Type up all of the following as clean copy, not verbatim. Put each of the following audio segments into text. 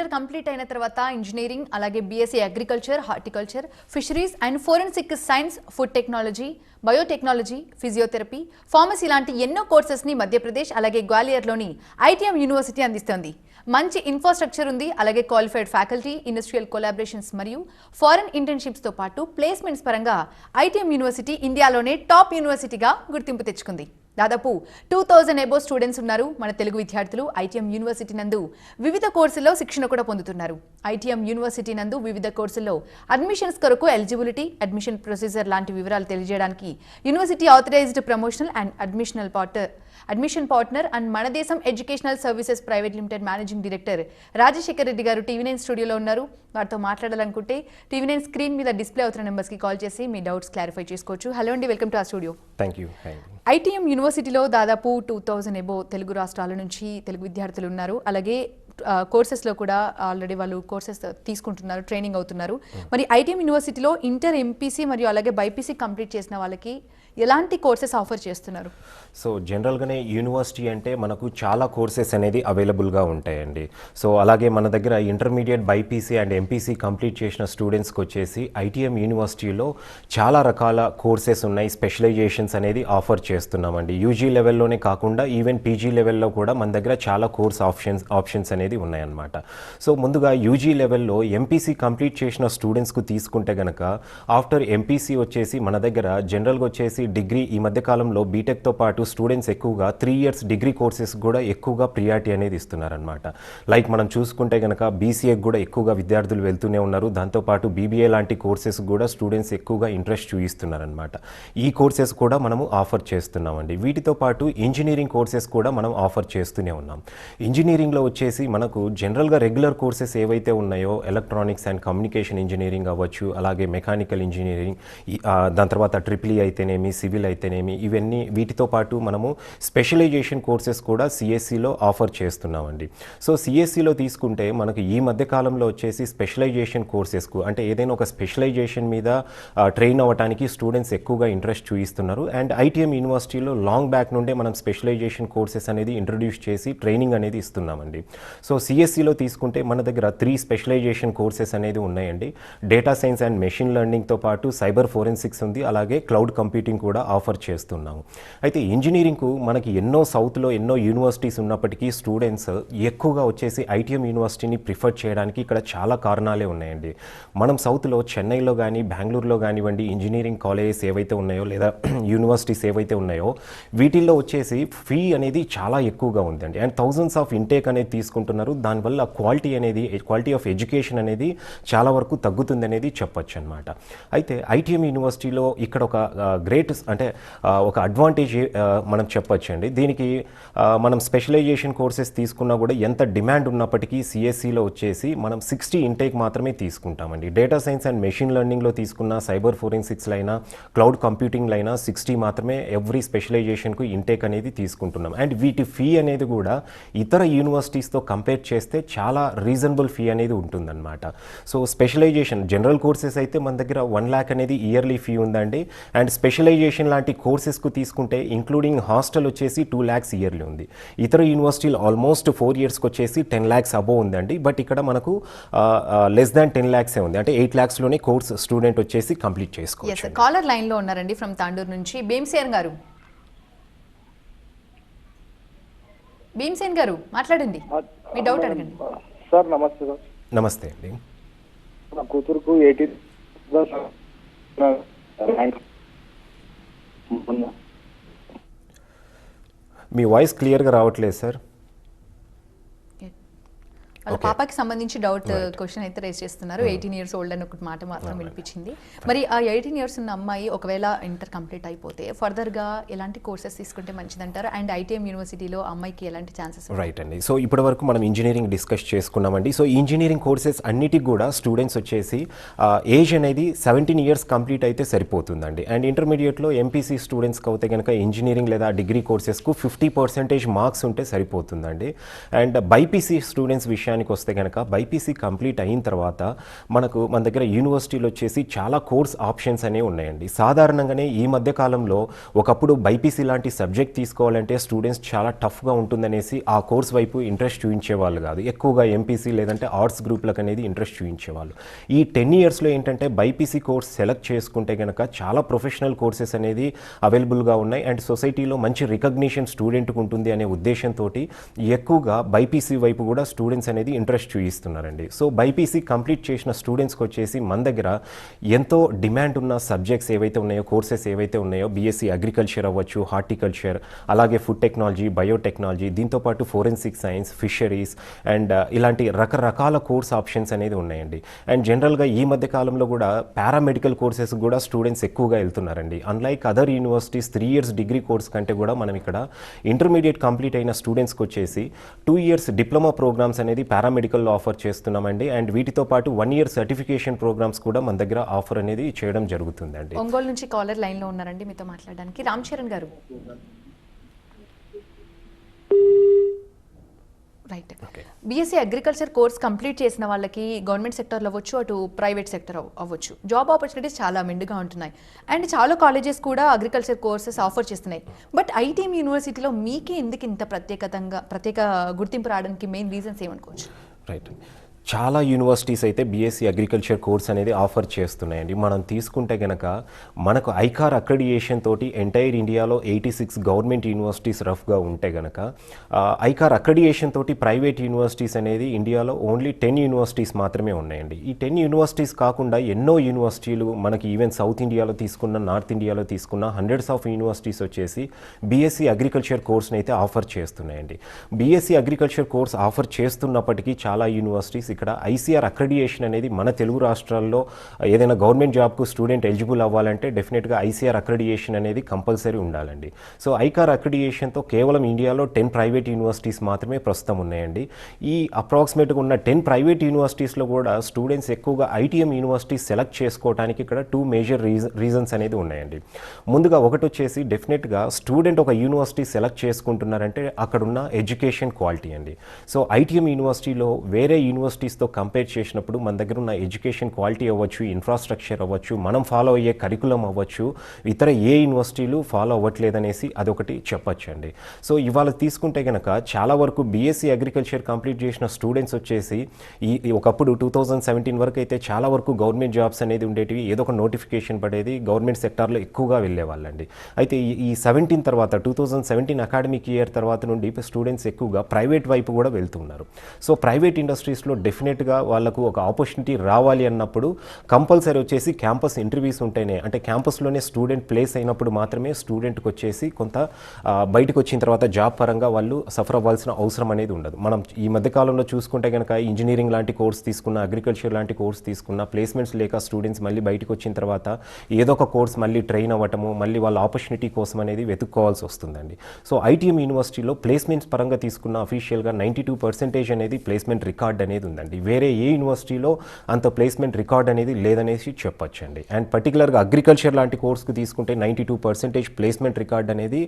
Inter complete అయిన తర్వాత engineering అలాగే BSc agriculture, horticulture, fisheries and forensic science, food technology, biotechnology, physiotherapy, pharmacy లాంటి ఎన్నో కోర్సెస్ని మధ్యప్రదేశ్ అలాగే గ్వాలియర్లోని ఐటీఎం యూనివర్సిటీ అందిస్తోంది. మంచి ఇన్ఫ్రాస్ట్రక్చర్ ఉంది, అలాగే క్వాలిఫైడ్ ఫ్యాకల్టీ, ఇండస్ట్రియల్ కొలాబరేషన్స్ మరియు ఫారెన్ ఇంటర్న్షిప్స్తో పాటు ప్లేస్మెంట్స్ పరంగా ఐటీఎం యూనివర్సిటీ ఇండియాలోనే టాప్ యూనివర్సిటీగా గుర్తింపు తెచ్చుకుంది. దాదాపు 2000 అబోవ్ స్టూడెంట్స్ ఉన్నారు. మన తెలుగు విద్యార్థులు ఐటీఎం యూనివర్సిటీ నందు వివిధ కోర్సుల్లో శిక్షణ కూడా పొందుతున్నారు. ఐటీఎం యూనివర్సిటీ నందు వివిధ కోర్సుల్లో అడ్మిషన్స్ కొరకు ఎలిజిబిలిటీ, అడ్మిషన్ ప్రొసీజర్ లాంటి వివరాలు తెలియజేయడానికి university authorised promotional and admission partner and మన దేశం educational services private limited managing director Rajasekhar Reddy గారు టీవీ9 స్టూడియోలో ఉన్నారు. వారితో మాట్లాడాలనుకుంటే టీవీ9 స్క్రీన్ మీద డిస్ప్లే అవుతున్న నెంబర్స్కి కాల్ చేసి మీ డౌట్స్ క్లారిఫై చేసుకోవచ్చు. హలో అండి, వెల్కమ్ టు ఆ స్టూడియో. Thank you. ఐటీఎం యూనివర్సిటీలో దాదాపు 2000 అబోవ్ తెలుగు రాష్ట్రాల నుంచి తెలుగు విద్యార్థులు ఉన్నారు. అలాగే కోర్సెస్లో కూడా ఆల్రెడీ వాళ్ళు కోర్సెస్ తీసుకుంటున్నారు, ట్రైనింగ్ అవుతున్నారు. మరి ఐటీఎం యూనివర్సిటీలో ఇంటర్ ఎంపీసీ మరియు అలాగే బైపీసీ కంప్లీట్ చేసిన వాళ్ళకి ఎలాంటి కోర్సెస్ ఆఫర్ చేస్తున్నారు? సో జనరల్గానే యూనివర్సిటీ అంటే మనకు చాలా కోర్సెస్ అనేది అవైలబుల్గా ఉంటాయండి. సో అలాగే మన దగ్గర intermediate BiPC and MPC complete చేసిన స్టూడెంట్స్కి వచ్చేసి ఐటీఎం యూనివర్సిటీలో చాలా రకాల కోర్సెస్ ఉన్నాయి, స్పెషలైజేషన్స్ అనేది ఆఫర్ చేస్తున్నామండి. యూజీ లెవెల్లోనే కాకుండా ఈవెన్ పీజీ లెవెల్లో కూడా మన దగ్గర చాలా కోర్స్ ఆప్షన్స్ అనేది ఉన్నాయన్నమాట. సో ముందుగా యూజీ లెవెల్లో ఎంపీసీ కంప్లీట్ చేసిన స్టూడెంట్స్కు తీసుకుంటే కనుక ఆఫ్టర్ ఎంపీసీ వచ్చేసి మన దగ్గర జనరల్గా వచ్చేసి డిగ్రీ, ఈ మధ్య కాలంలో బీటెక్తో పాటు స్టూడెంట్స్ ఎక్కువగా 3 years డిగ్రీ కోర్సెస్ కూడా ఎక్కువగా ప్రియారిటీ అనేది ఇస్తున్నారనమాట. లైక్ మనం చూసుకుంటే కనుక బీసీఏకి కూడా ఎక్కువగా విద్యార్థులు వెళ్తూనే ఉన్నారు. దాంతోపాటు బీబీఏ లాంటి కోర్సెస్ కూడా స్టూడెంట్స్ ఎక్కువగా ఇంట్రెస్ట్ చూపిస్తున్నారనమాట. ఈ కోర్సెస్ కూడా మనము ఆఫర్ చేస్తున్నామండి. వీటితో పాటు ఇంజనీరింగ్ కోర్సెస్ కూడా మనం ఆఫర్ చేస్తూనే ఉన్నాం. ఇంజనీరింగ్లో వచ్చేసి మనకు జనరల్గా రెగ్యులర్ కోర్సెస్ ఏవైతే ఉన్నాయో ఎలక్ట్రానిక్స్ అండ్ కమ్యూనికేషన్ ఇంజనీరింగ్ అవ్వచ్చు, అలాగే మెకానికల్ ఇంజనీరింగ్, దాని తర్వాత ట్రిపుల్ అయితేనేమి, సివిల్ అయితేనేమి, ఇవన్నీ వీటితో పాటు మనము స్పెషలైజేషన్ కోర్సెస్ కూడా సిఎస్సిలో ఆఫర్ చేస్తున్నామండి. సో సిఎస్సిలో తీసుకుంటే మనకు ఈ మధ్య కాలంలో వచ్చేసి స్పెషలైజేషన్ కోర్సెస్కు అంటే ఏదైనా ఒక స్పెషలైజేషన్ మీద ట్రైన్ అవ్వడానికి స్టూడెంట్స్ ఎక్కువగా ఇంట్రెస్ట్ చూపిస్తున్నారు. అండ్ ఐటీఎం యూనివర్సిటీలో లాంగ్ బ్యాక్ నుండే మనం స్పెషలైజేషన్ కోర్సెస్ అనేది ఇంట్రడ్యూస్ చేసి ట్రైనింగ్ అనేది ఇస్తున్నామండి. సో సిఎస్సిలో తీసుకుంటే మన దగ్గర 3 స్పెషలైజేషన్ కోర్సెస్ అనేది ఉన్నాయండి. డేటా సైన్స్ అండ్ మెషిన్ లెర్నింగ్తో పాటు సైబర్ ఫోరెన్సిక్స్ ఉంది, అలాగే క్లౌడ్ కంప్యూటింగ్ కూడా ఆఫర్ చేస్తున్నాము. అయితే ఇంజనీరింగ్కు మనకి సౌత్లో ఎన్నో యూనివర్సిటీస్ ఉన్నప్పటికీ స్టూడెంట్స్ ఎక్కువగా వచ్చేసి ఐటీఎం యూనివర్సిటీని ప్రిఫర్ చేయడానికి ఇక్కడ చాలా కారణాలే ఉన్నాయండి. మనం సౌత్లో చెన్నైలో కానీ బెంగళూరులో కానివ్వండి ఇంజనీరింగ్ కాలేజెస్ ఏవైతే ఉన్నాయో లేదా యూనివర్సిటీస్ ఏవైతే ఉన్నాయో వీటిల్లో వచ్చేసి ఫీ అనేది చాలా ఎక్కువగా ఉందండి. అండ్ థౌజండ్స్ ఆఫ్ ఇంటేక్ అనేది తీసుకుంటున్నారు. దానివల్ల క్వాలిటీ ఆఫ్ ఎడ్యుకేషన్ అనేది చాలా వరకు తగ్గుతుంది అనేది చెప్పొచ్చు అనమాట. అయితే ఐటీఎం యూనివర్సిటీలో ఇక్కడ ఒక గ్రేట్ అంటే ఒక అడ్వాంటేజ్ మనం చెప్పొచ్చు అండి. దీనికి మనం స్పెషలైజేషన్ కోర్సెస్ తీసుకున్నా కూడా ఎంత డిమాండ్ ఉన్నప్పటికీ సిఎస్సిలో వచ్చేసి మనం 60 ఇంటేక్ మాత్రమే తీసుకుంటామండి. డేటా సైన్స్ అండ్ మెషిన్ లెర్నింగ్లో తీసుకున్న సైబర్ ఫోరెన్సిక్స్లో అయినా క్లౌడ్ కంప్యూటింగ్లో అయినా 60 మాత్రమే ఎవ్రీ స్పెషలైజేషన్కు ఇంటేక్ అనేది తీసుకుంటున్నాం. అండ్ వీటి ఫీ అనేది కూడా ఇతర యూనివర్సిటీస్తో కంపేర్ చేస్తే చాలా రీజనబుల్ ఫీ అనేది ఉంటుందన్నమాట. సో స్పెషలైజేషన్ జనరల్ కోర్సెస్ అయితే మన దగ్గర 1 lakh అనేది ఇయర్లీ ఫీ ఉందండి. అండ్ స్పెషలైజేషన్ లాంటి కోర్సెస్కు తీసుకుంటే ఇంక్లూడింగ్ హాస్టల్ వచ్చేసి 2 lakhs ఇయర్లీ ఉంది. ఇతర యూనివర్సిటీలు ఆల్మోస్ట్ 4 yearsకి వచ్చేసి 10 lakhs అబోవ్ ఉందండి. బట్ ఇక్కడ మనకు లెస్ దాన్ 10 lakhs ఉంది. అంటే 8 lakhsలోనే కోర్స్ స్టూడెంట్ వచ్చేసి కంప్లీట్ చేసుకోవచ్చు. కాలర్ లైన్లో ఉన్నారండి ఫ్రమ్ తాండూరు నుంచి భీమసేన్ గారు. భీమసేన్ గారు మాట్లాడండి, మీ డౌట్ అడగండి. సార్ నమస్తే. సార్ నమస్తే అండి. నా కూతురుకు 18 మీ వాయిస్ క్లియర్గా రావట్లేదు సార్. వాళ్ళ పాపకి సంబంధించి డౌట్ క్వశ్చన్ అయితే రేస్ చేస్తున్నారు. 18 years ఓల్డ్ అని ఒకటి మాట మాత్రం వినిపించింది. మరి ఆ 18 years ఉన్న అమ్మాయి ఒకవేళ ఇంటర్ కంప్లీట్ అయిపోతే ఫర్దర్గా ఎలాంటి కోర్సెస్ తీసుకుంటే మంచిదంటారు? అండ్ ఐటీఎం యూనివర్సిటీలో అమ్మాయికి ఎలాంటి ఛాన్సెస్? రైట్ అండి. సో ఇప్పటి వరకు మనం ఇంజనీరింగ్ డిస్కస్ చేసుకున్నామండి. సో ఇంజనీరింగ్ కోర్సెస్ అన్నిటికి కూడా స్టూడెంట్స్ వచ్చేసి ఏజ్ అనేది 17 years కంప్లీట్ అయితే సరిపోతుందండి. అండ్ ఇంటర్మీడియట్లో ఎంపీసీ స్టూడెంట్స్కి అయితే కనుక ఇంజనీరింగ్ లేదా డిగ్రీ కోర్సెస్కు 50% మార్క్స్ ఉంటే సరిపోతుందండి. అండ్ బైపీసీ స్టూడెంట్స్ విషయాన్ని విషయానికి వస్తే కనుక బైపీసీ కంప్లీట్ అయిన తర్వాత మన దగ్గర యూనివర్సిటీలో వచ్చేసి చాలా కోర్స్ ఆప్షన్స్ అనేవి ఉన్నాయండి. సాధారణంగానే ఈ మధ్య కాలంలో ఒకప్పుడు బైపీసీ లాంటి సబ్జెక్ట్ తీసుకోవాలంటే స్టూడెంట్స్ చాలా టఫ్గా ఉంటుందనేసి ఆ కోర్స్ వైపు ఇంట్రెస్ట్ చూపించేవాళ్ళు కాదు. ఎక్కువగా ఎంపీసీ లేదంటే ఆర్ట్స్ గ్రూప్లకు అనేది ఇంట్రెస్ట్ చూపించేవాళ్ళు. ఈ 10 ఇయర్స్లో ఏంటంటే బైపీసీ కోర్స్ సెలెక్ట్ చేసుకుంటే కనుక చాలా ప్రొఫెషనల్ కోర్సెస్ అనేది అవైలబుల్గా ఉన్నాయి అండ్ సొసైటీలో మంచి రికగ్నిషన్ స్టూడెంట్కి ఉంటుంది అనే ఉద్దేశంతో ఎక్కువగా బైపీసీ వైపు కూడా స్టూడెంట్స్ అనేది ఇంట్రెస్ట్ చూపిస్తున్నారండి. సో బైపీసీ కంప్లీట్ చేసిన స్టూడెంట్స్కి వచ్చేసి మన దగ్గర ఎంతో డిమాండ్ ఉన్న సబ్జెక్ట్స్ ఏవైతే ఉన్నాయో, కోర్సెస్ ఏవైతే ఉన్నాయో, బీఎస్సీ అగ్రికల్చర్ అవ్వచ్చు, హార్టికల్చర్, అలాగే ఫుడ్ టెక్నాలజీ, బయోటెక్నాలజీ, దీంతోపాటు ఫోరెన్సిక్ సైన్స్, ఫిషరీస్ అండ్ ఇలాంటి రకరకాల కోర్స్ ఆప్షన్స్ అనేది ఉన్నాయండి. అండ్ జనరల్గా ఈ మధ్య కాలంలో కూడా పారామెడికల్ కోర్సెస్ కూడా స్టూడెంట్స్ ఎక్కువగా వెళ్తున్నారండి. Unlike other universities 3 years degree course కంటే కూడా మనం ఇక్కడ ఇంటర్మీడియట్ కంప్లీట్ అయిన స్టూడెంట్స్కి వచ్చేసి 2 ఇయర్స్ డిప్లొమా ప్రోగ్రామ్స్ అనేది పారామెడికల్లో ఆఫర్ చేస్తున్నామండి. అండ్ వీటితో పాటు 1 ఇయర్ సర్టిఫికేషన్ ప్రోగ్రామ్స్ కూడా మన దగ్గర ఆఫర్ అనేది చేయడం జరుగుతుందండి. ఒంగోలు నుంచి కాలర్ లైన్లో ఉన్నారండి మీతో మాట్లాడడానికి. రామ్ చరణ్ గారు, right. BSc agriculture course complete చేసిన వాళ్ళకి గవర్నమెంట్ సెక్టర్లో అవ్వచ్చు, అటు ప్రైవేట్ సెక్టర్ అవ్వచ్చు, జాబ్ ఆపర్చునిటీస్ చాలా మెండుగా ఉంటున్నాయి అండ్ చాలా కాలేజెస్ కూడా అగ్రికల్చర్ కోర్సెస్ ఆఫర్ చేస్తున్నాయి. బట్ ఐటీఎం యూనివర్సిటీలో మీకే ఎందుకు ఇంత ప్రత్యేక గుర్తింపు రావడానికి మెయిన్ రీజన్స్ ఏమనుకోవచ్చు? రైట్. చాలా యూనివర్సిటీస్ అయితే బీఎస్సీ అగ్రికల్చర్ కోర్స్ అనేది ఆఫర్ చేస్తున్నాయండి. మనం తీసుకుంటే కనుక మనకు ఐకార్ అక్రెడియేషన్ తోటి ఎంటైర్ ఇండియాలో 86 గవర్నమెంట్ యూనివర్సిటీస్ రఫ్గా ఉంటే కనుక ఐకార్ అక్రెడియేషన్ తోటి ప్రైవేట్ యూనివర్సిటీస్ అనేది ఇండియాలో ఓన్లీ 10 యూనివర్సిటీస్ మాత్రమే ఉన్నాయండి. ఈ 10 యూనివర్సిటీస్ కాకుండా ఎన్నో యూనివర్సిటీలు మనకి ఈవెన్ సౌత్ ఇండియాలో తీసుకున్న, నార్త్ ఇండియాలో తీసుకున్న హండ్రెడ్స్ ఆఫ్ యూనివర్సిటీస్ వచ్చేసి బీఎస్సీ అగ్రికల్చర్ కోర్స్ని అయితే ఆఫర్ చేస్తున్నాయండి. బీఎస్సీ అగ్రికల్చర్ కోర్స్ ఆఫర్ చేస్తున్నప్పటికీ చాలా యూనివర్సిటీస్ ఇక్కడ ఐసీఆర్ అక్రెడియేషన్ అనేది మన తెలుగు రాష్ట్రాల్లో ఏదైనా గవర్నమెంట్ జాబ్కు స్టూడెంట్ ఎలిజిబుల్ అవ్వాలంటే డెఫినెట్గా ఐసీఆర్ అక్రెడియేషన్ అనేది కంపల్సరీ ఉండాలండి. సో ఐకార్ అక్రెడియేషన్తో కేవలం ఇండియాలో 10 ప్రైవేట్ యూనివర్సిటీస్ మాత్రమే ప్రస్తుతం ఉన్నాయండి. ఈ అప్రాక్సిమేట్గా ఉన్న 10 ప్రైవేట్ యూనివర్సిటీస్లో కూడా స్టూడెంట్స్ ఎక్కువగా ఐటీఎం యూనివర్సిటీస్ సెలెక్ట్ చేసుకోవడానికి ఇక్కడ 2 మేజర్ రీజన్స్ అనేది ఉన్నాయండి. ముందుగా ఒకటి వచ్చేసి డెఫినెట్గా స్టూడెంట్ ఒక యూనివర్సిటీ సెలెక్ట్ చేసుకుంటున్నారంటే అక్కడున్న ఎడ్యుకేషన్ క్వాలిటీ అండి. సో ఐటీఎం యూనివర్సిటీలో వేరే యూనివర్సిటీస్తో కంపేర్ చేసినప్పుడు మన దగ్గర ఉన్న ఎడ్యుకేషన్ క్వాలిటీ అవ్వచ్చు, ఇన్ఫ్రాస్ట్రక్చర్ అవ్వచ్చు, మనం ఫాలో అయ్యే కరికులం అవ్వచ్చు, ఇతర ఏ యూనివర్సిటీలు ఫాలో అవ్వట్లేదనేసి అదొకటి చెప్పొచ్చండి. సో ఇవాళ తీసుకుంటే కనుక చాలా వరకు బీఎస్సీ అగ్రికల్చర్ కంప్లీట్ చేసిన స్టూడెంట్స్ వచ్చేసి ఒకప్పుడు 2017 వరకు అయితే చాలా వరకు గవర్నమెంట్ జాబ్స్ అనేది ఉండేటివి, ఏదో ఒక నోటిఫికేషన్ పడేది, గవర్నమెంట్ సెక్టార్లో ఎక్కువగా వెళ్ళేవాళ్ళండి. అయితే ఈ 17 తర్వాత 2017 అకాడమిక్ ఇయర్ తర్వాత నుండి స్టూడెంట్స్ ఎక్కువగా ప్రైవేట్ వైపు కూడా వెళ్తున్నారు. సో ప్రైవేట్ ఇండస్ట్రీస్లో డెఫినెట్గా వాళ్ళకు ఒక ఆపర్చునిటీ రావాలి అన్నప్పుడు కంపల్సరీ వచ్చేసి క్యాంపస్ ఇంటర్వ్యూస్ ఉంటేనే, అంటే క్యాంపస్లోనే స్టూడెంట్ ప్లేస్ అయినప్పుడు మాత్రమే స్టూడెంట్కి వచ్చేసి కొంత బయటకు వచ్చిన తర్వాత జాబ్ పరంగా వాళ్ళు సఫర్ అవ్వాల్సిన అవసరం అనేది ఉండదు. మనం ఈ మధ్యకాలంలో చూసుకుంటే కనుక ఇంజనీరింగ్ లాంటి కోర్స్ తీసుకున్న, అగ్రికల్చర్ లాంటి కోర్స్ తీసుకున్న, ప్లేస్మెంట్స్ లేక స్టూడెంట్స్ మళ్ళీ బయటకు వచ్చిన తర్వాత ఏదో ఒక కోర్స్ మళ్ళీ ట్రైన్ అవ్వటము, మళ్ళీ వాళ్ళ ఆపర్చునిటీ కోసం అనేది వెతుక్కోవాల్సి వస్తుందండి. సో ఐటీఎం యూనివర్సిటీలో ప్లేస్మెంట్స్ పరంగా తీసుకున్న అఫీషియల్గా 92% అనేది ప్లేస్మెంట్ రికార్డ్ అనేది ఉందండి. వేరే ఏ యూనివర్సిటీలో అంత ప్లేస్మెంట్ రికార్డ్ అనేది లేదనేసి చెప్పొచ్చండి. అండ్ పర్టికులర్గా అగ్రికల్చర్ లాంటి కోర్స్కి తీసుకుంటే 92% ప్లేస్మెంట్ రికార్డ్ అనేది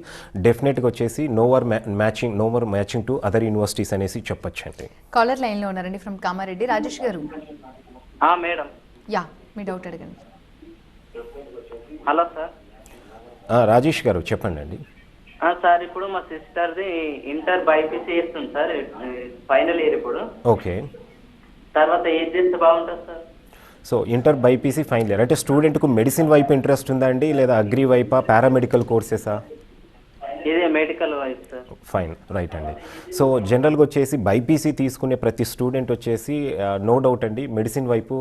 డెఫినెట్గా వచ్చేసి nowhere matching to other universities అనేసి చెప్పొచ్చండి. కాలర్ లైన్లో ఉన్నారండి ఫ్రమ్ కామారెడ్డి. రాజేష్ గారు, మేడం. యా, మీ డౌట్ అడగండి. Hello sir. రాజేష్ గారు చెప్పండి అండి. సార్, ఇప్పుడు మా సిస్టర్ది ఇంటర్ బైపీసీ చేస్తుంది సార్, ఫైనల్ ఇయర్ ఇప్పుడు. ఓకే. తర్వాత ఏది చేస్తే బాగుంటుంది sir? So inter BiPC final year అంటే స్టూడెంట్కు మెడిసిన్ వైపు ఇంట్రెస్ట్ ఉందా అండి, లేదా అగ్రి వైపా, పారామెడికల్ కోర్సెసా? ఇదే మెడికల్ వైపు సార్. ఫైన్, రైట్ అండి. సో జనరల్గా వచ్చేసి బైపీసీ తీసుకునే ప్రతి స్టూడెంట్ వచ్చేసి నో డౌట్ అండి మెడిసిన్ వైపు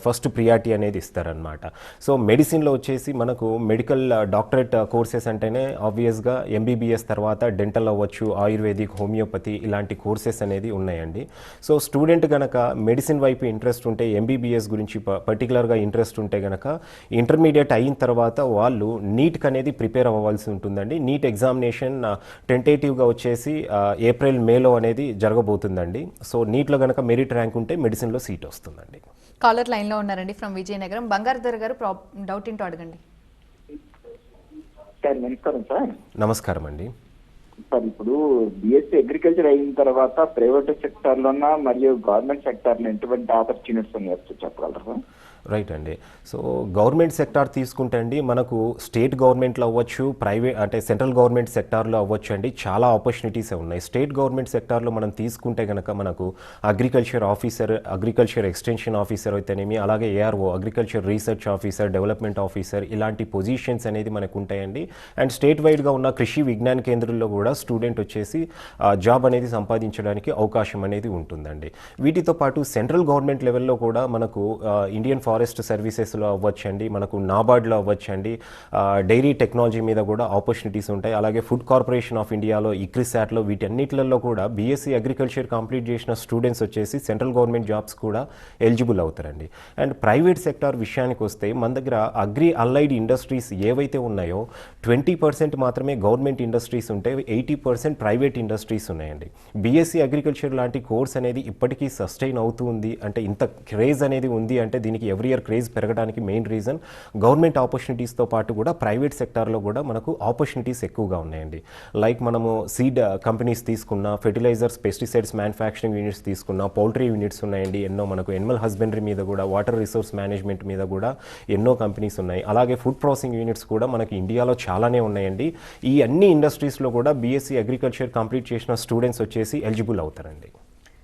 ఫస్ట్ ప్రియారిటీ అనేది ఇస్తారనమాట. సో మెడిసిన్లో వచ్చేసి మనకు మెడికల్ డాక్టరేట్ కోర్సెస్ అంటేనే ఆబ్వియస్గా ఎంబీబీఎస్ తర్వాత డెంటల్ అవ్వచ్చు, ఆయుర్వేదిక్, హోమియోపతి ఇలాంటి కోర్సెస్ అనేది ఉన్నాయండి. సో స్టూడెంట్ కనుక మెడిసిన్ వైపు ఇంట్రెస్ట్ ఉంటే, ఎంబీబీఎస్ గురించి పర్టికులర్గా ఇంట్రెస్ట్ ఉంటే కనుక ఇంటర్మీడియట్ అయిన తర్వాత వాళ్ళు నీట్కి అనేది ప్రిపేర్ అవ్వాల్సి ఉంటుందండి. నీట్ ఎగ్జామినేషన్ టెంటేటివ్గా వచ్చేసి ఏప్రిల్ మేలో అనేది జరగబోతుందండి. సో నీట్లో కనుక మెరిట్ ర్యాంక్ ఉంటే మెడిసిన్లో సీట్ వస్తుందండి. కాలర్ లైన్లో ఉన్నారండి ఫ్రమ్ విజయనగరం. బంగారుధర్ గారు, డౌట్ ఏంటో అడగండి. సార్ నమస్కారం సార్. నమస్కారం అండి. సార్ ఇప్పుడు బిఎస్సీ అగ్రికల్చర్ అయిన తర్వాత ప్రైవేట్ సెక్టార్లోనా మరియు గవర్నమెంట్ సెక్టార్లో ఎటువంటి ఆపర్చునిటీస్ ఉన్నాయో చెప్పగలరా సార్? రైట్ అండి. సో గవర్నమెంట్ సెక్టార్ తీసుకుంటే అండి మనకు స్టేట్ గవర్నమెంట్లో అవ్వచ్చు, ప్రైవేట్ అంటే సెంట్రల్ గవర్నమెంట్ సెక్టార్లో అవ్వచ్చు అండి, చాలా ఆపర్చునిటీసే ఉన్నాయి. స్టేట్ గవర్నమెంట్ సెక్టార్లో మనం తీసుకుంటే కనుక మనకు agriculture officer, agriculture extension officer అయితేనేమి, అలాగే ARO agriculture research officer, development officer, ఇలాంటి పొజిషన్స్ అనేది మనకు ఉంటాయండి. అండ్ స్టేట్ వైడ్గా ఉన్న కృషి విజ్ఞాన కేంద్రంలో కూడా స్టూడెంట్ వచ్చేసి జాబ్ అనేది సంపాదించడానికి అవకాశం అనేది ఉంటుందండి. వీటితో పాటు సెంట్రల్ గవర్నమెంట్ లెవెల్లో కూడా మనకు ఇండియన్ ఫారెస్ట్ సర్వీసెస్లో అవ్వచ్చండి, మనకు నాబార్డ్లో అవ్వచ్చండి, డైరీ టెక్నాలజీ మీద కూడా ఆపర్చునిటీస్ ఉంటాయి. అలాగే ఫుడ్ కార్పొరేషన్ ఆఫ్ ఇండియాలో, ఇక్రిసాట్లో, వీటన్నిటిలలో కూడా బీఎస్సీ అగ్రికల్చర్ కంప్లీట్ చేసిన స్టూడెంట్స్ వచ్చేసి సెంట్రల్ గవర్నమెంట్ జాబ్స్ కూడా ఎలిజిబుల్ అవుతారండి. అండ్ ప్రైవేట్ సెక్టార్ విషయానికి వస్తే మన దగ్గర అగ్రి అలైడ్ ఇండస్ట్రీస్ ఏవైతే ఉన్నాయో 20% మాత్రమే గవర్నమెంట్ ఇండస్ట్రీస్ ఉంటాయి, 80% ప్రైవేట్ ఇండస్ట్రీస్ ఉన్నాయండి. బీఎస్సీ అగ్రికల్చర్ లాంటి కోర్స్ అనేది ఇప్పటికీ సస్టైన్ అవుతుంది అంటే, ఇంత క్రేజ్ అనేది ఉంది అంటే దీనికి ఎవ్రీ ఇయర్ క్రేజ్ పెరగడానికి మెయిన్ రీజన్ గవర్నమెంట్ ఆపర్చునిటీస్తో పాటు కూడా ప్రైవేట్ సెక్టార్లో కూడా మనకు ఆపర్చునిటీస్ ఎక్కువగా ఉన్నాయండి. లైక్ మనము సీడ్ కంపెనీస్ తీసుకున్న, ఫెర్టిలైజర్స్, పెస్టిసైడ్స్ మ్యానుఫ్యాక్చరింగ్ యూనిట్స్ తీసుకున్న, పౌల్ట్రీ యూనిట్స్ ఉన్నాయండి ఎన్నో, మనకు ఎనిమల్ హస్బెండరీ మీద కూడా, వాటర్ రిసోర్స్ మేనేజ్మెంట్ మీద కూడా ఎన్నో కంపెనీస్ ఉన్నాయి. అలాగే ఫుడ్ ప్రాసెసింగ్ యూనిట్స్ కూడా మనకి ఇండియాలో చాలానే ఉన్నాయండి. ఈ అన్ని ఇండస్ట్రీస్లో కూడా బీఎస్సీ అగ్రికల్చర్ కంప్లీట్ చేసిన స్టూడెంట్స్ వచ్చేసి ఎలిజిబుల్ అవుతారండి.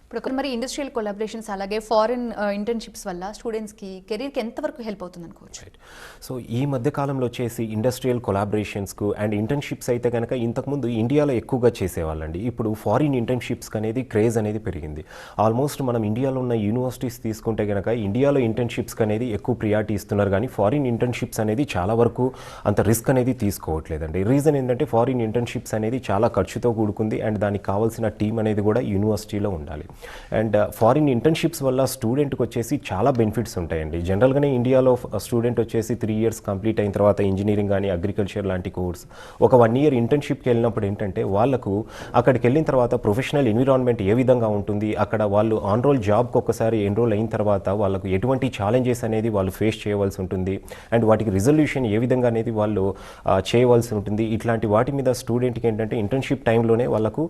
ఇప్పుడు మరి ఇండస్ట్రియల్ కొలాబరేషన్స్ అలాగే ఫారిన్ ఇంటర్న్షిప్స్ వల్ల స్టూడెంట్స్కి కెరీర్కి ఎంతవరకు హెల్ప్ అవుతుంది అనుకోవచ్చు? సో ఈ మధ్య కాలంలో వచ్చేసి ఇండస్ట్రియల్ కొలాబరేషన్స్కు అండ్ ఇంటర్న్షిప్స్ అయితే కనుక ఇంతకుముందు ఇండియాలో ఎక్కువగా చేసేవాళ్ళండి. ఇప్పుడు ఫారిన్ ఇంటర్న్షిప్స్ అనేది క్రేజ్ అనేది పెరిగింది. ఆల్మోస్ట్ మనం ఇండియాలో ఉన్న యూనివర్సిటీస్ తీసుకుంటే కనుక ఇండియాలో ఇంటర్న్షిప్స్కి అనేది ఎక్కువ ప్రియారిటీ ఇస్తున్నారు, కానీ ఫారిన్ ఇంటర్న్షిప్స్ అనేది చాలా వరకు అంత రిస్క్ అనేది తీసుకోవట్లేదండి. రీజన్ ఏంటంటే ఫారిన్ ఇంటర్న్షిప్స్ అనేది చాలా ఖర్చుతో కూడుకుంది అండ్ దానికి కావాల్సిన టీం అనేది కూడా యూనివర్సిటీలో ఉండాలి. అండ్ ఫారిన్ ఇంటర్న్షిప్స్ వల్ల స్టూడెంట్కి వచ్చేసి చాలా బెనిఫిట్స్ ఉంటాయండి. జనరల్గానే ఇండియాలో స్టూడెంట్ వచ్చేసి 3 years కంప్లీట్ అయిన తర్వాత ఇంజనీరింగ్ కానీ అగ్రికల్చర్ లాంటి కోర్స్ ఒక 1 year ఇంటర్న్షిప్కి వెళ్ళినప్పుడు ఏంటంటే వాళ్ళకు అక్కడికి వెళ్ళిన తర్వాత ప్రొఫెషనల్ ఎన్విరాన్మెంట్ ఏ విధంగా ఉంటుంది, అక్కడ వాళ్ళు ఆన్ రోల్ జాబ్కి ఒక్కసారి ఎన్రోల్ అయిన తర్వాత వాళ్ళకు ఎటువంటి ఛాలెంజెస్ అనేది వాళ్ళు ఫేస్ చేయవలసి ఉంటుంది అండ్ వాటికి రిజల్యూషన్ ఏ విధంగా అనేది వాళ్ళు చేయవలసి ఉంటుంది. ఇట్లాంటి వాటి మీద స్టూడెంట్కి ఏంటంటే ఇంటర్న్షిప్ టైంలోనే వాళ్ళకు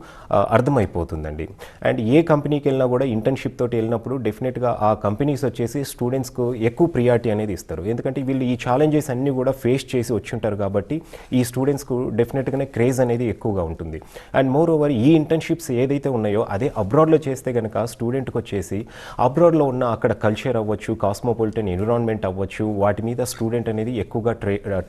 అర్థమైపోతుందండి. అండ్ ఏ కంపెనీకి వెళ్ళినా కూడా ఇంటర్న్షిప్ తోటి వెళ్ళినప్పుడు డెఫినెట్గా ఆ కంపెనీస్ వచ్చేసి స్టూడెంట్స్కు ఎక్కువ ప్రియారిటీ అనేది ఇస్తారు. ఎందుకంటే వీళ్ళు ఈ ఛాలెంజెస్ అన్నీ కూడా ఫేస్ చేసి వచ్చి ఉంటారు కాబట్టి ఈ స్టూడెంట్స్కు డెఫినెట్గానే క్రేజ్ అనేది ఎక్కువగా ఉంటుంది. అండ్ మోర్ ఓవర్ ఈ ఇంటర్న్షిప్స్ ఏదైతే ఉన్నాయో అదే అబ్రాడ్లో చేస్తే కనుక స్టూడెంట్కి వచ్చేసి అబ్రాడ్లో ఉన్న అక్కడ కల్చర్ అవ్వచ్చు, కాస్మోపాలిటన్ ఎన్విరాన్మెంట్ అవ్వచ్చు, వాటి మీద స్టూడెంట్ అనేది ఎక్కువగా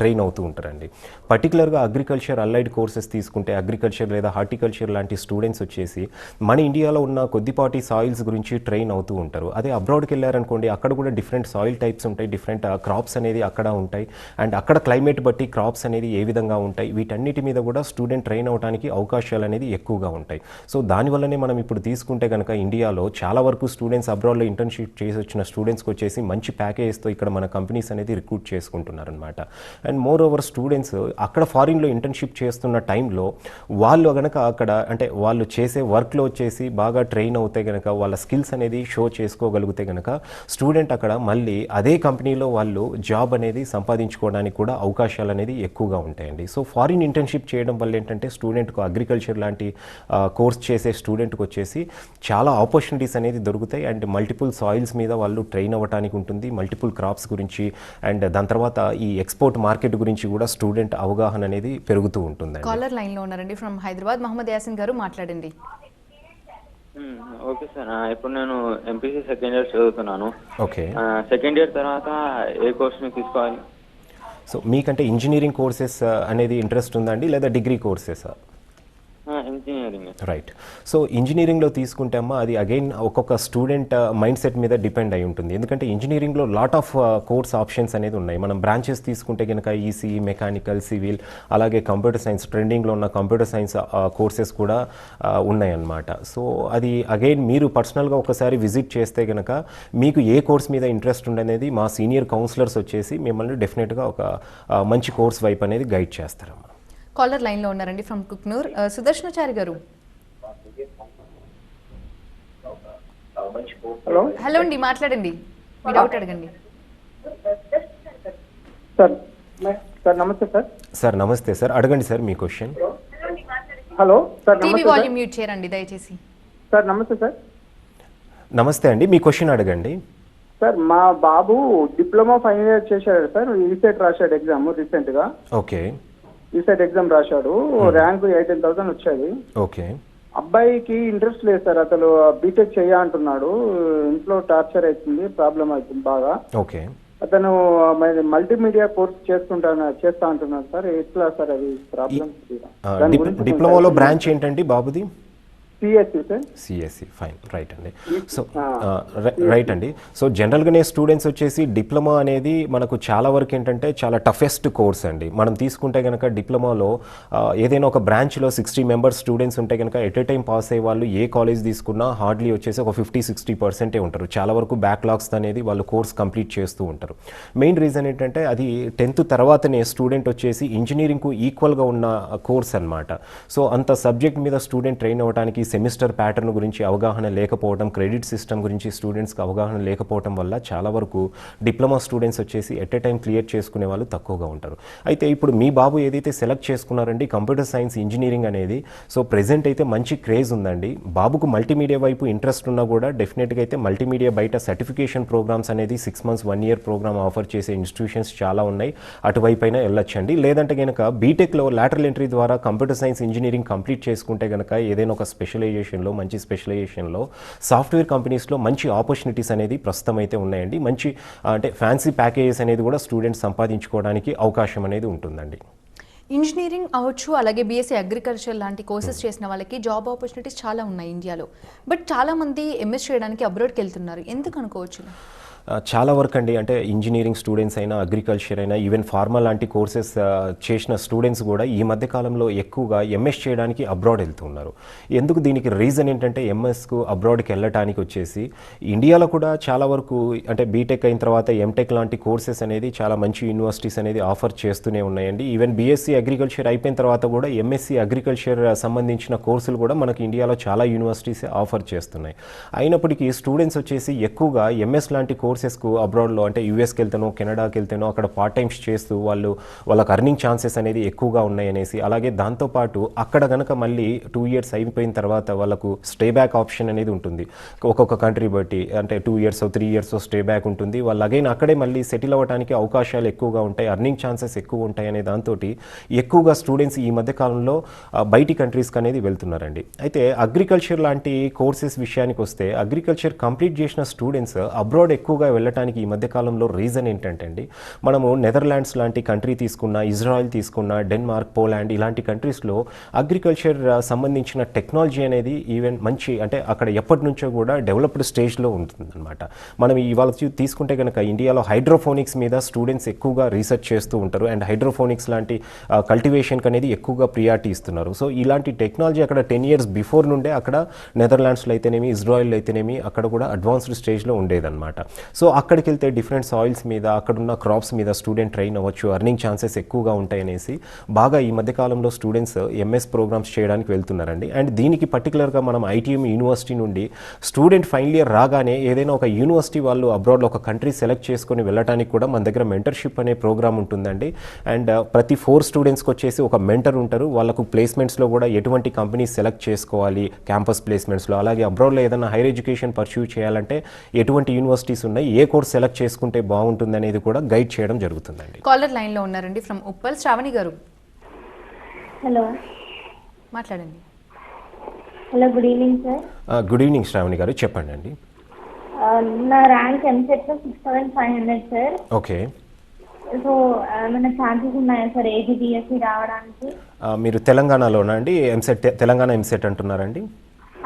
ట్రైన్ అవుతూ ఉంటారండి. పర్టికులర్గా అగ్రికల్చర్ అలైడ్ కోర్సెస్ తీసుకుంటే అగ్రికల్చర్ లేదా హార్టికల్చర్ లాంటి స్టూడెంట్స్ వచ్చేసి మన ఇండియాలో ఉన్న కొద్దిపాటి సాయిల్స్ గురించి ట్రైన్ అవుతూ ఉంటారు. అదే అబ్రాడ్కి వెళ్ళారనుకోండి అక్కడ కూడా డిఫరెంట్ సాయిల్ టైప్స్ ఉంటాయి, డిఫరెంట్ క్రాప్స్ అనేది అక్కడ ఉంటాయి అండ్ అక్కడ క్లైమేట్ బట్టి క్రాప్స్ అనేది ఏ విధంగా ఉంటాయి, వీటన్నిటి మీద కూడా స్టూడెంట్ ట్రైన్ అవడానికి అవకాశాలు అనేది ఎక్కువగా ఉంటాయి. సో దానివల్లనే మనం ఇప్పుడు తీసుకుంటే కనుక ఇండియాలో చాలా వరకు స్టూడెంట్స్ అబ్రాడ్లో ఇంటర్న్షిప్ చేసి వచ్చిన స్టూడెంట్స్కి వచ్చేసి మంచి ప్యాకేజెస్తో ఇక్కడ మన కంపెనీస్ అనేది రిక్రూట్ చేసుకుంటున్నారనమాట. అండ్ మోర్ ఓవర్ స్టూడెంట్స్ అక్కడ ఫారిన్లో ఇంటర్న్షిప్ చేస్తున్న టైంలో వాళ్ళు కనుక అక్కడ అంటే వాళ్ళు చేసే వర్క్లో వచ్చేసి బాగా ట్రైన్ అవుతే కనుక వాళ్ళ స్కిల్స్ అనేది షో చేసుకోగలిగితే కనుక స్టూడెంట్ అక్కడ మళ్ళీ అదే కంపెనీలో వాళ్ళు జాబ్ అనేది సంపాదించుకోవడానికి కూడా అవకాశాలు అనేది ఎక్కువగా ఉంటాయండి. సో ఫారిన్ ఇంటర్న్షిప్ చేయడం వల్ల ఏంటంటే స్టూడెంట్కు అగ్రికల్చర్ లాంటి కోర్స్ చేసే స్టూడెంట్కి వచ్చేసి చాలా ఆపర్చునిటీస్ అనేది దొరుకుతాయి అండ్ మల్టిపుల్ సాయిల్స్ మీద వాళ్ళు ట్రైన్ అవ్వడానికి ఉంటుంది, మల్టిపుల్ క్రాప్స్ గురించి అండ్ దాని తర్వాత ఈ ఎక్స్పోర్ట్ మార్కెట్ గురించి కూడా స్టూడెంట్ అవగాహన అనేది పెరుగుతూ ఉంటుంది. కాలర్ లైన్లో ఉన్నారండి ఫ్రమ్ హైదరాబాద్, మహమ్మద్ యాసిన్ గారు మాట్లాడండి. ఓకే సార్, ఇప్పుడు నేను ఎంపీసీ సెకండ్ ఇయర్ చదువుతున్నాను. ఓకే, సెకండ్ ఇయర్ తర్వాత ఏ కోర్స్ని తీసుకోవాలి? సో మీకంటే ఇంజనీరింగ్ కోర్సెస్ అనేది ఇంట్రెస్ట్ ఉందా అండి లేదా డిగ్రీ కోర్సెసా? ఇంజనీరింగ్. రైట్. సో ఇంజనీరింగ్లో తీసుకుంటే అమ్మా అది అగైన్ ఒక్కొక్క స్టూడెంట్ మైండ్ సెట్ మీద డిపెండ్ అయి ఉంటుంది. ఎందుకంటే ఇంజనీరింగ్లో లాట్ ఆఫ్ కోర్స్ ఆప్షన్స్ అనేది ఉన్నాయి. మనం బ్రాంచెస్ తీసుకుంటే కనుక ఈసీఈ, మెకానికల్, సివిల్, అలాగే కంప్యూటర్ సైన్స్, ట్రెండింగ్లో ఉన్న కంప్యూటర్ సైన్స్ కోర్సెస్ కూడా ఉన్నాయన్నమాట. సో అది అగైన్ మీరు పర్సనల్గా ఒకసారి విజిట్ చేస్తే కనుక మీకు ఏ కోర్స్ మీద ఇంట్రెస్ట్ ఉండనేది మా సీనియర్ కౌన్సిలర్స్ వచ్చేసి మిమ్మల్ని డెఫినెట్గా ఒక మంచి కోర్స్ వైపు అనేది గైడ్ చేస్తారమ్మా. కాలర్ లైన్లో ఉన్నారండి ఫ్రమ్ కుక్నూర్, సుదర్శనాచారి గారు. హలో అండి, మాట్లాడండి, మీ డౌట్ అడగండి. సార్ నమస్తే సార్. సార్ నమస్తే సార్, అడగండి సార్ మీ క్వశ్చన్. హలో సార్ టీవీ నమస్తే వాల్యూమ్ మ్యూట్ చేయండి దయచేసి. సార్ నమస్తే సార్. నమస్తే అండి, మీ క్వశ్చన్ అడగండి. సార్ మా బాబు డిప్లొమా ఫైనల్ ఇయర్ చేశాడు సార్. ఈసెట్ రాశాడు ఎగ్జామ్ రీసెంట్గా. ఓకే. ఈసెట్ ఎగ్జామ్ రాశాడు, ర్యాంక్ 18,000 వచ్చాయి. ఓకే. అబ్బాయికి ఇంట్రెస్ట్ లేదు సార్, అసలు బీటెక్ చెయ్య అంటున్నాడు. ఇంట్లో టార్చర్ అవుతుంది, ప్రాబ్లం అవుతుంది బాగా. ఓకే. అతను మల్టీమీడియా కోర్స్ చేస్తా అంటున్నాడు సార్. ఎట్లా సార్ అది ప్రాబ్లం? డిప్లొమాలో బ్రాంచ్ ఏంటండి బాబుది? CSC sir. CSC, fine, right అండి. సో రైట్ అండి. సో జనరల్గానే స్టూడెంట్స్ వచ్చేసి డిప్లొమా అనేది మనకు చాలా వరకు ఏంటంటే చాలా టఫెస్ట్ కోర్స్ అండి. మనం తీసుకుంటే కనుక డిప్లొమాలో ఏదైనా ఒక బ్రాంచ్లో 60 మెంబర్స్ స్టూడెంట్స్ ఉంటే కనుక ఎట్ ఏ టైం పాస్ అయ్యే వాళ్ళు ఏ కాలేజ్ తీసుకున్నా హార్డ్లీ వచ్చేసి ఒక 50-60% ఉంటారు. చాలా వరకు బ్యాక్లాగ్స్ అనేది వాళ్ళు కోర్స్ కంప్లీట్ చేస్తూ ఉంటారు. మెయిన్ రీజన్ ఏంటంటే అది 10th తర్వాతనే స్టూడెంట్ వచ్చేసి ఇంజనీరింగ్కు ఈక్వల్గా ఉన్న కోర్స్ అనమాట. సో అంత సబ్జెక్ట్ మీద స్టూడెంట్ ట్రైన్ అవ్వడానికి సెమిస్టర్ ప్యాటర్న్ గురించి అవగాహన లేకపోవడం, క్రెడిట్ సిస్టమ్ గురించి స్టూడెంట్స్కి అవగాహన లేకపోవడం వల్ల చాలా వరకు డిప్లొమా స్టూడెంట్స్ వచ్చేసి ఎట్ ఏ టైం క్లియర్ చేసుకునే వాళ్ళు తక్కువగా ఉంటారు. అయితే ఇప్పుడు మీ బాబు ఏదైతే సెలెక్ట్ చేసుకున్నారండి కంప్యూటర్ సైన్స్ ఇంజనీరింగ్ అనేది, సో ప్రెజెంట్ అయితే మంచి క్రేజ్ ఉందండి. బాబుకు మల్టీమీడియా వైపు ఇంట్రెస్ట్ ఉన్నా కూడా డెఫినెట్గా అయితే మల్టీమీడియా బయట సర్టిఫికేషన్ ప్రోగ్రామ్స్ అనేది 6 months 1 year ప్రోగ్రామ్ ఆఫర్ చేసే ఇన్స్టిట్యూషన్స్ చాలా ఉన్నాయి. అటువైపు అయినా వెళ్ళొచ్చండి. లేదంటే కనుక బీటెక్లో లాటరల్ ఎంట్రీ ద్వారా కంప్యూటర్ సైన్స్ ఇంజనీరింగ్ కంప్లీట్ చేసుకుంటే కనుక ఏదైనా ఒక స్పెషలైజేషన్లో మంచి స్పెషలైజేషన్లో సాఫ్ట్వేర్ కంపెనీస్లో మంచి ఆపర్చునిటీస్ అనేది ప్రస్తుతం అయితే ఉన్నాయండి. మంచి అంటే ఫ్యాన్సీ ప్యాకేజెస్ అనేది కూడా స్టూడెంట్స్ సంపాదించుకోవడానికి అవకాశం అనేది ఉంటుందండి. ఇంజనీరింగ్ అవ్వచ్చు, అలాగే బీఎస్సీ అగ్రికల్చర్ లాంటి కోర్సెస్ చేసిన వాళ్ళకి జాబ్ ఆపర్చునిటీస్ చాలా ఉన్నాయి ఇండియాలో. బట్ చాలామంది ఎంఎస్ చేయడానికి అబ్రాడ్కి వెళ్తున్నారు, ఎందుకు అనుకోవచ్చు? చాలా వరకు అండి, అంటే ఇంజనీరింగ్ స్టూడెంట్స్ అయినా అగ్రికల్చర్ అయినా ఈవెన్ ఫార్మా లాంటి కోర్సెస్ చేసిన స్టూడెంట్స్ కూడా ఈ మధ్యకాలంలో ఎక్కువగా ఎంఎస్ చేయడానికి అబ్రాడ్ వెళ్తున్నారు. ఎందుకు? దీనికి రీజన్ ఏంటంటే ఎంఎస్కు అబ్రాడ్కి వెళ్ళటానికి వచ్చేసి ఇండియాలో కూడా చాలా వరకు అంటే బీటెక్ అయిన తర్వాత ఎంటెక్ లాంటి కోర్సెస్ అనేది చాలా మంచి యూనివర్సిటీస్ అనేది ఆఫర్ చేస్తూనే ఉన్నాయండి. ఈవెన్ బీఎస్సీ అగ్రికల్చర్ అయిపోయిన తర్వాత కూడా ఎంఎస్సీ అగ్రికల్చర్ సంబంధించిన కోర్సులు కూడా మనకి ఇండియాలో చాలా యూనివర్సిటీస్ ఆఫర్ చేస్తున్నాయి. అయినప్పటికీ స్టూడెంట్స్ వచ్చేసి ఎక్కువగా ఎంఎస్ లాంటి కోర్సెస్కు అబ్రాడ్లో అంటే యూఎస్కి వెళ్తానో కెనడాకి వెళ్తానో అక్కడ పార్ట్ టైమ్స్ చేస్తూ వాళ్ళకి అర్నింగ్ ఛాన్సెస్ అనేది ఎక్కువగా ఉన్నాయనేసి, అలాగే దాంతోపాటు అక్కడ కనుక మళ్ళీ 2 years అయిపోయిన తర్వాత వాళ్ళకు స్టే బ్యాక్ ఆప్షన్ అనేది ఉంటుంది. ఒక్కొక్క కంట్రీ బట్టి అంటే 2 years 3 years స్టే బ్యాక్ ఉంటుంది. వాళ్ళు అగైన్ అక్కడే మళ్ళీ సెటిల్ అవ్వడానికి అవకాశాలు ఎక్కువగా ఉంటాయి, అర్నింగ్ ఛాన్సెస్ ఎక్కువ ఉంటాయి అనే దాంతో ఎక్కువగా స్టూడెంట్స్ ఈ మధ్య కాలంలో బయటి కంట్రీస్కి అనేది వెళ్తున్నారండి. అయితే అగ్రికల్చర్ లాంటి కోర్సెస్ విషయానికి వస్తే అగ్రికల్చర్ కంప్లీట్ చేసిన స్టూడెంట్స్ అబ్రాడ్ ఎక్కువగా వెళ్ళటానికి ఈ మధ్యకాలంలో రీజన్ ఏంటంటే అండి, మనము నెదర్లాండ్స్ లాంటి కంట్రీ తీసుకున్నా, ఇజ్రాయెల్ తీసుకున్నా, డెన్మార్క్, పోలాండ్ ఇలాంటి కంట్రీస్లో అగ్రికల్చర్ సంబంధించిన టెక్నాలజీ అనేది ఈవెన్ మంచి అంటే అక్కడ ఎప్పటి నుంచో కూడా డెవలప్డ్ స్టేజ్లో ఉంటుందన్నమాట. మనం ఇవాళ తీసుకుంటే కనుక ఇండియాలో హైడ్రోఫోనిక్స్ మీద స్టూడెంట్స్ ఎక్కువగా రీసెర్చ్ చేస్తూ ఉంటారు అండ్ హైడ్రోఫోనిక్స్ లాంటి కల్టివేషన్కి అనేది ఎక్కువగా ప్రియారిటీ ఇస్తున్నారు. సో ఇలాంటి టెక్నాలజీ అక్కడ 10 years బిఫోర్ నుండే అక్కడ నెదర్లాండ్స్లో అయితేనేమి, ఇజ్రాయెల్ అయితేనేమి అక్కడ కూడా అడ్వాన్స్డ్ స్టేజ్లో ఉండేదన్నమాట. సో అక్కడికి వెళ్తే డిఫరెంట్ సాయిల్స్ మీద అక్కడున్న క్రాప్స్ మీద స్టూడెంట్ ట్రైన్ అవ్వచ్చు, అర్నింగ్ ఛాన్సెస్ ఎక్కువగా ఉంటాయనేసి బాగా ఈ మధ్యకాలంలో స్టూడెంట్స్ ఎంఎస్ ప్రోగ్రామ్స్ చేయడానికి వెళ్తున్నారండి. అండ్ దీనికి పర్టికులర్గా మనం ఐటీఎం యూనివర్సిటీ నుండి స్టూడెంట్ ఫైనల్ ఇయర్ రాగానే ఏదైనా ఒక యూనివర్సిటీ వాళ్ళు అబ్రాడ్లో ఒక కంట్రీ సెలెక్ట్ చేసుకొని వెళ్ళడానికి కూడా మన దగ్గర మెంటర్షిప్ అనే ప్రోగ్రామ్ ఉంటుందండి. అండ్ ప్రతి 4 స్టూడెంట్స్కి వచ్చేసి ఒక మెంటర్ ఉంటారు. వాళ్ళకు ప్లేస్మెంట్స్లో కూడా ఎటువంటి కంపెనీస్ సెలెక్ట్ చేసుకోవాలి క్యాంపస్ ప్లేస్మెంట్స్లో, అలాగే అబ్రాడ్లో ఏదైనా హైయర్ ఎడ్యుకేషన్ పర్స్యూ చేయాలంటే ఎటువంటి యూనివర్సిటీస్ ఉన్నాయి, ఏ కోర్స్ సెలెక్ట్ చేసుకుంటే బాగుంటుంది అనేది కూడా గైడ్ చేయడం జరుగుతుందండి. కాలర్ లైన్ లో ఉన్నారండి ఫ్రమ్ ఉప్పల్, శ్రావణి గారు. హలో, మాట్లాడండి. Hello, good evening sir. Good evening Sravani గారు, చెప్పండి అండి. నా ర్యాంక్ ఎంసెట్లో 6500 సార్. ఓకే. సో ఏమైనా ఛాన్సెస్ ఉన్నాయా సార్ ఏజీబీఎస్సీ రావడానికి? మీరు తెలంగాణలోనా అండి? తెలంగాణ ఎంసెట్ అంటున్నారండి?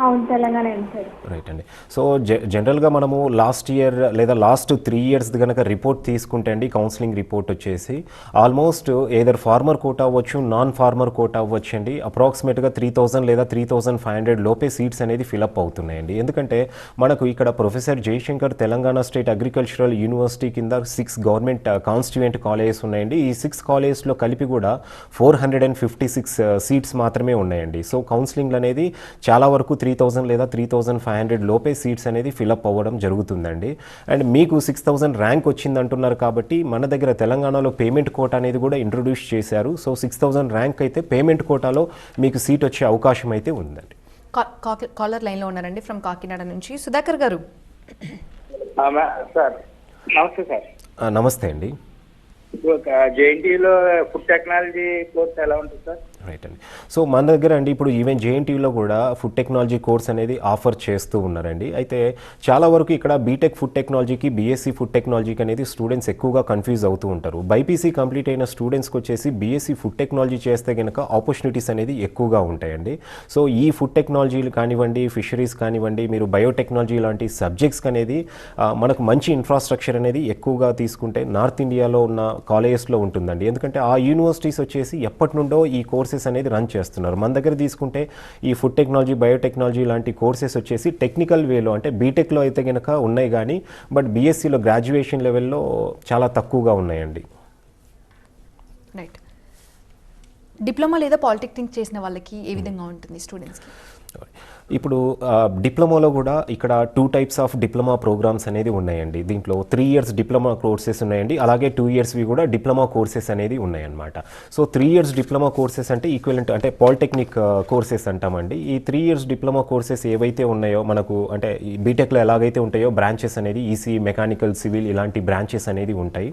అవును, తెలంగాణ ఎంసెట్. రైట్ అండి. సో జనరల్గా మనము లాస్ట్ ఇయర్ లేదా లాస్ట్ 3 years కనుక రిపోర్ట్ తీసుకుంటే అండి, కౌన్సిలింగ్ రిపోర్ట్ వచ్చేసి ఆల్మోస్ట్ ఏదర్ ఫార్మర్ కోటా అవ్వచ్చు, నాన్ ఫార్మర్ కోటా అవ్వచ్చు అండి, అప్రాక్సిమేట్గా 3000 లేదా 3500 లోపే సీట్స్ అనేది ఫిలప్ అవుతున్నాయండి. ఎందుకంటే మనకు ఇక్కడ professor Jayashankar Telangana state agricultural university కింద 6 గవర్నమెంట్ కాన్స్టిట్యూయెంట్ కాలేజెస్ ఉన్నాయండి. ఈ 6 కాలేజెస్లో కలిపి కూడా 456 సీట్స్ మాత్రమే ఉన్నాయండి. సో కౌన్సిలింగ్ అనేది చాలా వరకు 3000 3,000 లేదా 3,500 లోపే సీట్స్ అనేది ఫిలప్ అవ్వడం జరుగుతుందండి. అండ్ మీకు 6,000 ర్యాంక్ వచ్చింది అంటున్నారు కాబట్టి మన దగ్గర తెలంగాణలో పేమెంట్ కోటా అనేది కూడా ఇంట్రొడ్యూస్ చేశారు. సో 6,000 ర్యాంక్ అయితే పేమెంట్ కోటాలో మీకు సీట్ వచ్చే అవకాశం అయితే ఉందండి. కాలర్ లైన్లో ఉన్నారండి ఫ్రమ్ కాకినాడ నుంచి. సుధాకర్ గారు. సార్ నమస్తే సార్. నమస్తే అండి. ఇప్పుడు జేఎన్టీయూలో ఫుడ్ టెక్నాలజీ కోర్స్ ఎలా ఉంటుంది సార్? రైట్ అండి. సో మన దగ్గర అండి ఇప్పుడు ఈవెన్ జేఎన్టీయూలో కూడా ఫుడ్ టెక్నాలజీ కోర్స్ అనేది ఆఫర్ చేస్తూ ఉన్నారండి. అయితే చాలా వరకు ఇక్కడ బీటెక్ ఫుడ్ టెక్నాలజీకి బీఎస్సీ ఫుడ్ టెక్నాలజీకి అనేది స్టూడెంట్స్ ఎక్కువగా కన్ఫ్యూజ్ అవుతూ ఉంటారు. బైపీసీ కంప్లీట్ అయిన స్టూడెంట్స్కి వచ్చేసి బీఎస్సీ ఫుడ్ టెక్నాలజీ చేస్తే కనుక ఆపర్చునిటీస్ అనేది ఎక్కువగా ఉంటాయండి. సో ఈ ఫుడ్ టెక్నాలజీలు కానివ్వండి, ఫిషరీస్ కానివ్వండి, మీరు బయోటెక్నాలజీ లాంటి సబ్జెక్ట్స్కి అనేది మనకు మంచి ఇన్ఫ్రాస్ట్రక్చర్ అనేది ఎక్కువగా తీసుకుంటే నార్త్ ఇండియాలో ఉన్న కాలేజెస్లో ఉంటుందండి. ఎందుకంటే ఆ యూనివర్సిటీస్ వచ్చేసి ఎప్పటి నుండో ఈ కోర్సెస్ అనేది రన్ చేస్తున్నారు. మన దగ్గర తీసుకుంటే ఈ ఫుడ్ టెక్నాలజీ, బయోటెక్నాలజీ లాంటి కోర్సెస్ వచ్చేసి టెక్నికల్ వేలో అంటే బీటెక్లో అయితే కనుక ఉన్నాయి కానీ బట్ బీఎస్సీలో గ్రాడ్యుయేషన్ లెవెల్లో చాలా తక్కువగా ఉన్నాయండి. రైట్. డిప్లొమా లేదా పాలిటెక్నిక్ చేసిన వాళ్ళకి ఏ విధంగా ఉంటుంది స్టూడెంట్స్కి? ఇప్పుడు డిప్లొమాలో కూడా ఇక్కడ 2 టైప్స్ ఆఫ్ డిప్లొమా ప్రోగ్రామ్స్ అనేది ఉన్నాయండి. దీంట్లో 3 ఇయర్స్ డిప్లొమా కోర్సెస్ ఉన్నాయండి, అలాగే 2 ఇయర్స్వి కూడా డిప్లొమా కోర్సెస్ అనేది ఉన్నాయన్నమాట. సో 3 ఇయర్స్ డిప్లొమా కోర్సెస్ అంటే ఈక్వలెంట్ అంటే పాలిటెక్నిక్ కోర్సెస్ అంటామండి. ఈ 3 ఇయర్స్ డిప్లొమా కోర్సెస్ ఏవైతే ఉన్నాయో మనకు అంటే ఈ బీటెక్లో ఎలాగైతే ఉంటాయో బ్రాంచెస్ అనేది ఈసీ, మెకానికల్, సివిల్ ఇలాంటి బ్రాంచెస్ అనేది ఉంటాయి.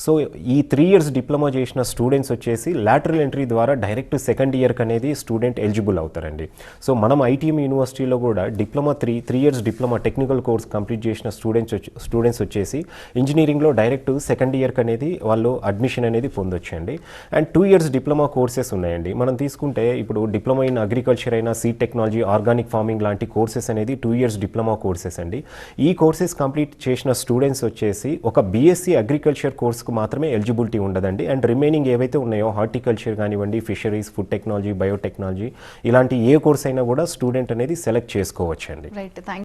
సో ఈ 3 ఇయర్స్ డిప్లొమా చేసిన స్టూడెంట్స్ వచ్చేసి లాటరల్ ఎంట్రీ ద్వారా డైరెక్ట్ సెకండ్ ఇయర్కి అనేది స్టూడెంట్ ఎలిజిబుల్ అవుతారండి. సో మనం ఐటీఎం యూనివర్సిటీలో కూడా diploma 3 years diploma technical course complete చేసిన స్టూడెంట్స్ వచ్చేసి ఇంజనీరింగ్లో డైరెక్ట్ సెకండ్ ఇయర్కి అనేది వాళ్ళు అడ్మిషన్ అనేది పొందొచ్చండి. అండ్ 2 ఇయర్స్ డిప్లొమా కోర్సెస్ ఉన్నాయండి. మనం తీసుకుంటే ఇప్పుడు డిప్లొమా ఇన్ అగ్రికల్చర్ అయినా, సీడ్ టెక్నాలజీ, ఆర్గానిక్ ఫార్మింగ్ లాంటి కోర్సెస్ అనేది 2 ఇయర్స్ డిప్లొమా కోర్సెస్ అండి. ఈ కోర్సెస్ కంప్లీట్ చేసిన స్టూడెంట్స్ వచ్చేసి ఒక బీఎస్సీ అగ్రికల్చర్ కోర్స్కు మాత్రమే ఎలిజిబిలిటీ ఉండదండి. అండ్ రిమైనింగ్ ఏవైతే ఉన్నాయో హార్టికల్చర్ కానివ్వండి, ఫిషరీస్, ఫుడ్ టెక్నాలజీ, బయోటెక్నాలజీ ఇలాంటి ఏ కోర్స్ అయినా కూడా స్టూడెంట్ అనేది సెలెక్ట్ చేసుకోవచ్చండి. రైట్. థ్యాంక్